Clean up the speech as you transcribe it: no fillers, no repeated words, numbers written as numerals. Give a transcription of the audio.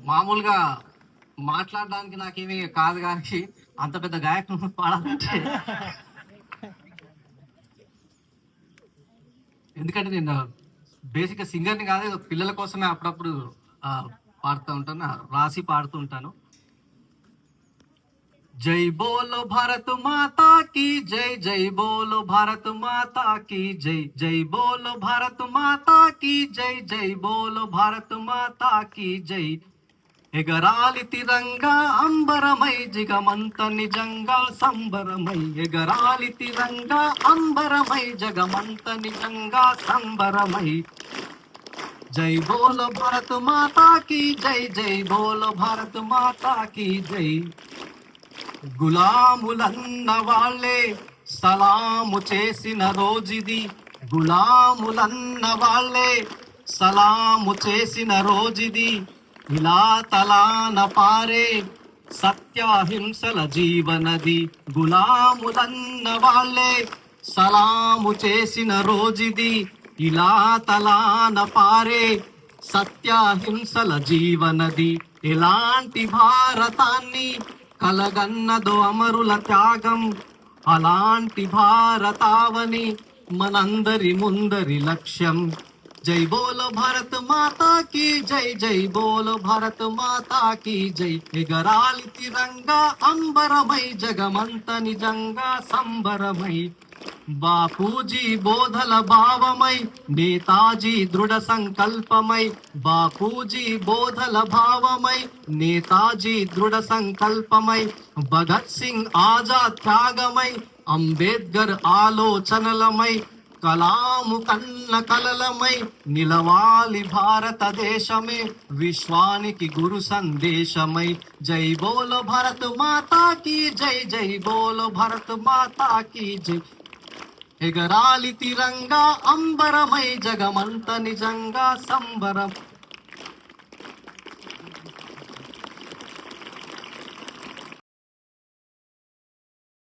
మామూలుగా మాట్లాడడానికి నాకేమీ కాదు కానీ అంత పెద్ద గాయకుడు పాడాలంటే ఎందుకంటే నేను బేసిక్గా సింగర్ని కాదు, పిల్లల కోసమే అప్పుడప్పుడు పాడుతూ ఉంటాను, రాసి పాడుతూ ఉంటాను. జై బోలో భారత్ మాతా की जय, जय बोलो भारत माता की जय, जय बोलो भारत माता की जय, जय बोलो भारत माता की जय. ఎగరాలి తిరంగా అంబరమై జగమంత నిజంగా సంబరమై, ఎగరాలి తిరంగా అంబరమై జగమంత నిజంగా సంబరమై. జై బోలో భారత్ మాతా की जय, जय बोलो भारत माता की जय. గులాములన్న వాళ్ళే సలాము చేసిన రోజుది, గులాములన్న వాళ్ళే సలాము చేసిన రోజుది. ఇలా తలాన పారే సత్యాహింసల జీవనది, గులాములన్న వాళ్ళే సలాము చేసిన రోజుది. ఇలా తలాన పారే సత్యాహింసల జీవనది. ఎలాంటి భారతాన్ని కలగన్నదో అమరుల త్యాగం, అలాంటి భారతావని మనందరి ముందరి లక్ష్యం. జై బోలో భారత్ మాతా की జై, జై బోలో భారత్ మాతా की జై. ఎగరాలి తిరంగా అంబరమై జగమంత నిజంగా సంబరమై. బాపూజీ బోధల భావమై నేతాజీ దృఢ సంకల్పమై, బాపూజీ బోధల భావమై నేతాజీ దృఢ సంకల్పమై. భగత్ సింగ్ ఆజాద్ త్యాగమై అంబేద్కర్ ఆలోచనలమై, కలాము కన్న కలలమై నిలవాలి భారతదేశమే విశ్వానికి గురు సందేశమై. జై బోలో భారత్ మాతా की జై, జై బోలో భారత్ మాతా की జై. ఎగరాలి తిరంగా అంబరమై జగమంత నిజంగా సంబరం.